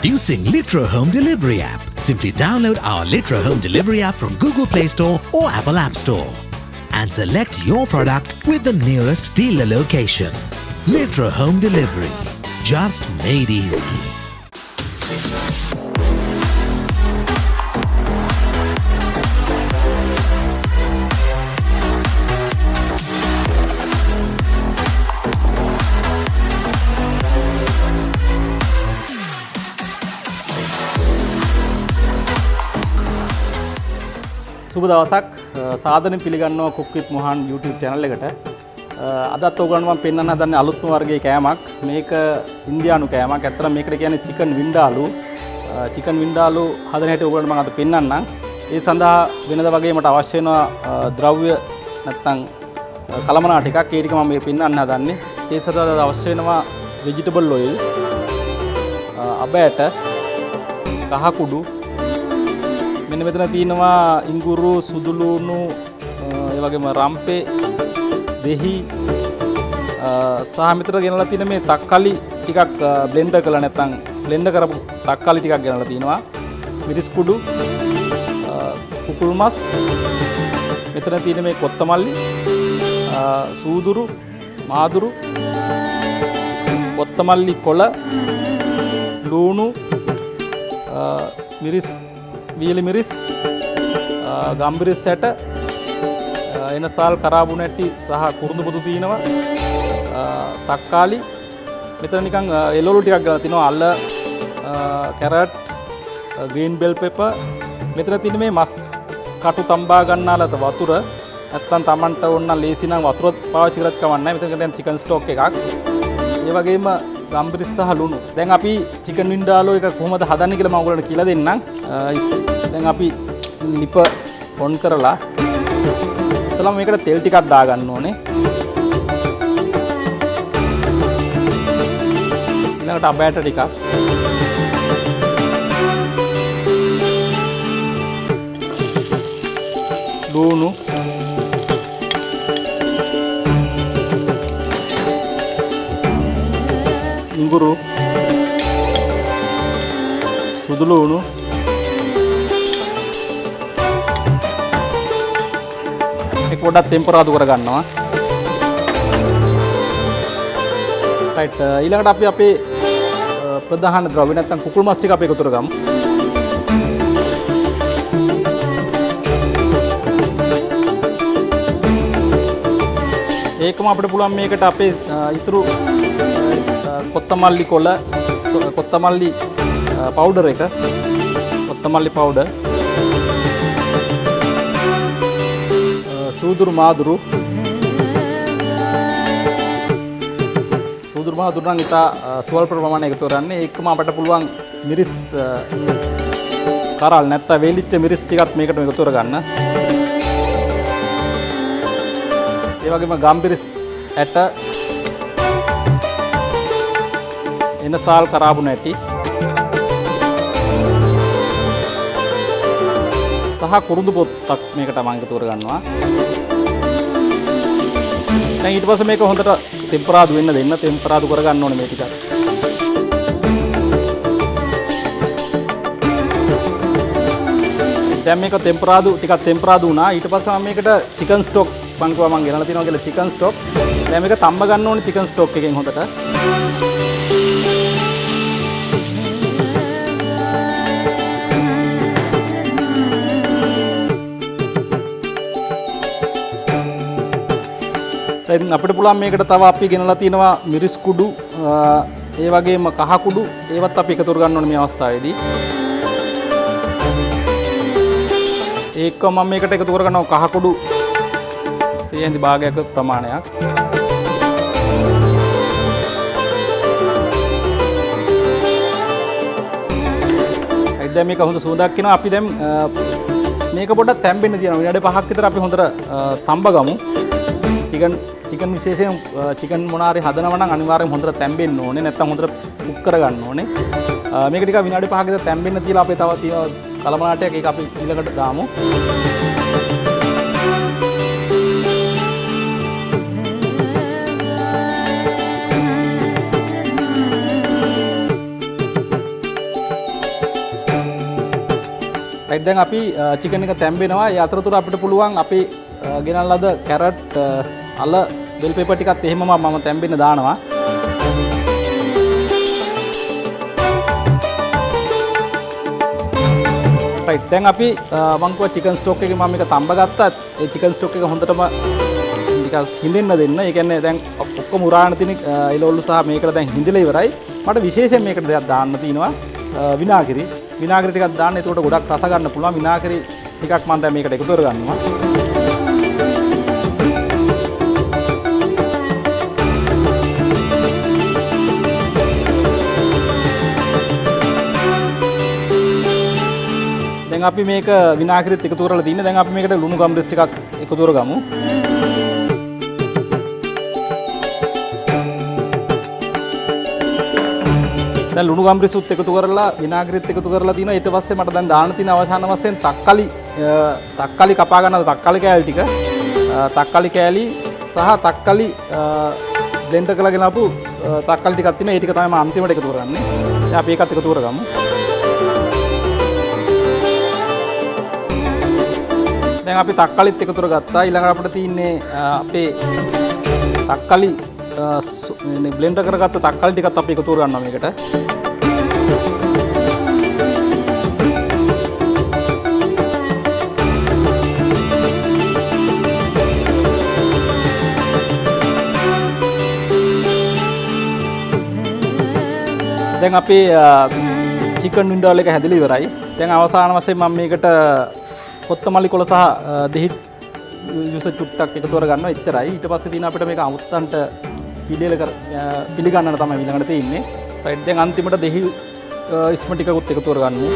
Introducing Litro Home Delivery app. Simply download our Litro Home Delivery app from Google Play Store or Apple App Store and select your product with the nearest dealer location. Litro Home Delivery. Just made easy. සුබ දවසක් සාදරයෙන් පිළිගන්නවා cook විත් Mohan YouTube channel එකට. අදත් ඔයගොල්ලන්ට මම පෙන්වන්න හදන්නේ අලුත්ම වර්ගයේ කෑමක්. මේක ඉන්දියානු කෑමක්. ඇත්තටම මේකට කියන්නේ චිකන් වින්ඩාලු. චිකන් වින්ඩාලු හදන හැටි ඔයගොල්ලන්ට මම අද පෙන්වන්නම්. ඒ සඳහා වෙනද වගේ මට අවශ්‍ය වෙන ද්‍රව්‍ය නැත්නම් කලමනා ටිකක් ඒ ටික මම මේ පෙන්වන්න හදන්නේ. ඒ සඳහා අවශ්‍ය වෙනවා vegetable oil, අබෑට, කහ කුඩු, මෙන්න මෙතන තියෙනවා ඉඟුරු, සුදුලුණු, ඒ වගේම රම්පේ, දෙහි සහ මෙතන ගෙනලා තියෙන මේ තක්කාලි ටිකක් බ්ලෙන්ඩර් කරලා නැත්නම් බ්ලෙන්ඩර් කරපු තක්කාලි ටිකක් ගෙනලා තියෙනවා. මිරිස් කුඩු, කුකුල් මස්, මෙතන තියෙන මේ කොත්තමල්ලි, සූදුරු, මාදුරු, කොත්තමල්ලි කොළ, ලුණු, මිරිස්, වීලි මිරිස්, ගම්බිරිස් ඇට, එනසාල් කරාබු නැටි සහ කුරුඳු පොතු තියෙනවා. තක්කාලි, මෙතන නිකන් එළවලු ටිකක් ගන්න තිනවා. අල්ල, කැරට්, ග්‍රීන් බෙල් පෙපර්. මෙතන තියෙන මේ මස් කටු තම්බා ගන්නාලත වතුර. නැත්තම් Tamanට ඕන නම් ලේසි නම් වතුර පාවිච්චි කරත් කමක් නැහැ. මෙතන දැන් චිකන් ස්ටොක් එකක්. ඒ වගේම ගම්බිරිස් සහ ලුණු. දැන් අපි චිකන් වින්ඩාලෝ එක කොහොමද හදන්නේ කියලා මම ඔයගොල්ලන්ට කියලා දෙන්නම්. දැන් අපි ලිප ඔන් කරලා ඉතලම මේකට තෙල් ටිකක් දාගන්න ඕනේ. ඊළඟට අබෑට ටිකක්, ලුණු, ඉඟුරු, සුදුලුණු, ඒක පොඩ්ඩක් ටෙම්පරාදු කරගන්නවා. රයිට්, ඊළඟට අපි අපේ ප්‍රධාන ද්‍රව්‍ය නැත්නම් කුකුල් මස් ටික අපි එකතු කරගමු. ඒකම අපිට පුළුවන් මේකට අපේ ඉතුරු කොත්තමල්ලි කොළ, කොත්තමල්ලි පවුඩර් එක, කොත්තමල්ලි පවුඩර්, සූදුරු මාදුරු. සූදුරු මාදුරු නම් ඉතා ස්වල්ප ප්‍රමාණයක් එකතු කරන්නේ. ඒකම අපිට පුළුවන් මිරිස් කරල් නැත්නම් වේලිච්ච මිරිස් ටිකක් මේකට එකතු කරගන්න. ඒ වගේම ගම්බිරිස් ඇට, එනසාල් කරාබු නැටි සහ කුරුඳු පොත්තක් මේකට මම එකතු කරගන්නවා. දැන් ඊට පස්සේ මේක හොඳට ටෙම්පරාදු වෙන්න දෙන්න. ටෙම්පරාදු කරගන්න ඕනේ මේ ටික. දැන් මේක ටිකක් ටෙම්පරාදු වුණා. ඊට පස්සේ මම මේකට චිකන් ස්ටොක් පංකුවා මම ගෙනලා තිනවා කියලා චිකන් ස්ටොක්. දැන් මේක තම්බ ගන්න ඕනේ චිකන් ස්ටොක් එකෙන් හොඳට. දැන් අපිට පුළුවන් මේකට තව අපි ගෙනලා තිනවා මිරිස් කුඩු, ඒ වගේම කහ කුඩු. ඒවත් අපි එකතු කරගන්න ඕනේ මේ අවස්ථාවේදී. ඒකම මම මේකට එකතු කරගන්නවා කහ කුඩු තියෙන භාගයක ප්‍රමාණයක්. දැන් මේක හොඳ සුවඳක් එනවා. අපි දැන් මේක පොඩ්ඩක් තැම්බෙන්න තියනවා. විනාඩි 5ක් විතර අපි හොඳට තම්බ ගමු. චිකන් විශේෂයෙන් චිකන් මොනාරි හදනවා නම් අනිවාර්යයෙන් හොඳට තැම්බෙන්න ඕනේ. නැත්නම් හොඳට කුක් කරගන්න ඕනේ. මේක ටික විනාඩි 5ක විතර තැම්බෙන්න තියලා අපේ තව තියෙන කලමනාටයක් ඒක අපි ඊළඟට දාමු. රයිට් දැන් අපි චිකන් එක තැම්බෙනවා. ඒ අතරතුර අපිට පුළුවන් අපි ගෙනල්ලාද කැරට් අල බෙල් පෙපර් ටිකත් එහෙමම මම තැම්බෙන්න දානවා. රයිට් දැන් අපි මං කිව්වා චිකන් ස්ටොක් එකේ මම මේක තඹ ගත්තා. ඒ චිකන් ස්ටොක් එක හොඳටම ටිකක් හිඳෙන්න දෙන්න. ඒ කියන්නේ දැන් ඔක්කොම උරාන තියෙන එළවලු සහ මේකට දැන් හිඳිලා ඉවරයි. මට විශේෂයෙන් මේකට දෙයක් දාන්න තියෙනවා. විනාගිරි. විනාගිරි ටිකක් දාන්න. ඒකට ගොඩක් රස ගන්න පුළුවන්. විනාගිරි ටිකක් මම දැන් මේකට එකතු කරගන්නවා. දැන් අපි මේක විනාගිරිත් එකතු කරලා තින්නේ. දැන් අපි මේකට ලුණු ගම්රිස් ටිකක් එකතු කරගමු. දැන් ලුණු ගම්රිසුත් එකතු කරලා විනාගිරිත් එකතු කරලා තිනවා. ඊට පස්සේ මට දැන් දාන්න තියෙන අවසාන වශයෙන් තක්කලි කපා ගන්න තක්කලි කෑලි ටික. තක්කලි කෑලි සහ තක්කලි බ්ලෙන්ඩර් කරලා ගෙනාපු තක්කලි ටිකක් තියෙනවා. ඒ ටික තමයි මම අන්තිමට එකතු කරන්නේ. දැන් අපි ඒකත් එකතු කරගමු. දැන් අපි තක්කලිත් එකතු කරගත්තා. ඊළඟට අපිට තියෙන්නේ අපේ තක්කලි බ්ලෙන්ඩර් කරගත්ත තක්කලි ටිකත් අපි එකතු කරගන්නවා මේකට. දැන් අපේ චිකන් වින්ඩෝල් එක හැදලා ඉවරයි. දැන් අවසාන වශයෙන් මම මේකට කොත්තමල්ලි කොළ සහ දෙහි යුස චුට්ටක් එකතු කරගන්නවා. එච්චරයි. ඊට පස්සේ තියෙන අපිට මේක අමුත්තන්ට පිළිගන්නන තමයි ඊළඟට තියෙන්නේ. රයිට් දැන් අන්තිමට දෙහි ඉස්ම ටිකකුත් එකතු කරගන්නවා.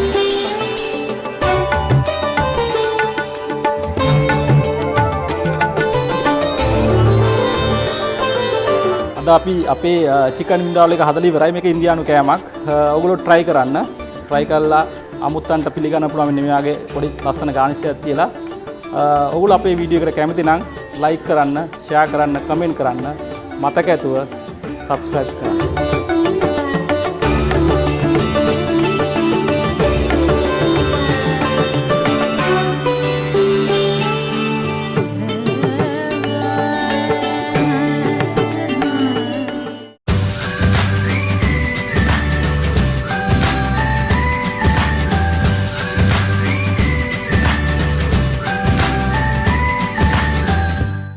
අද අපි අපේ චිකන් වින්ඩෝල් එක හදලා ඉවරයි. මේක ඉන්දියානු කෑමක්. ඔයගොල්ලෝ try කරන්න. try කරලා අමුත්තන්ට පිළිගන්න පුළුවන් මෙන්න මේ වගේ පොඩි ලස්සන ගානිෂයක් තියලා. ඔයගොල්ලෝ අපේ වීඩියෝ එකට කැමති නම් like කරන්න, share කරන්න, comment කරන්න. මතක ඇතුව subscribe කරන්න.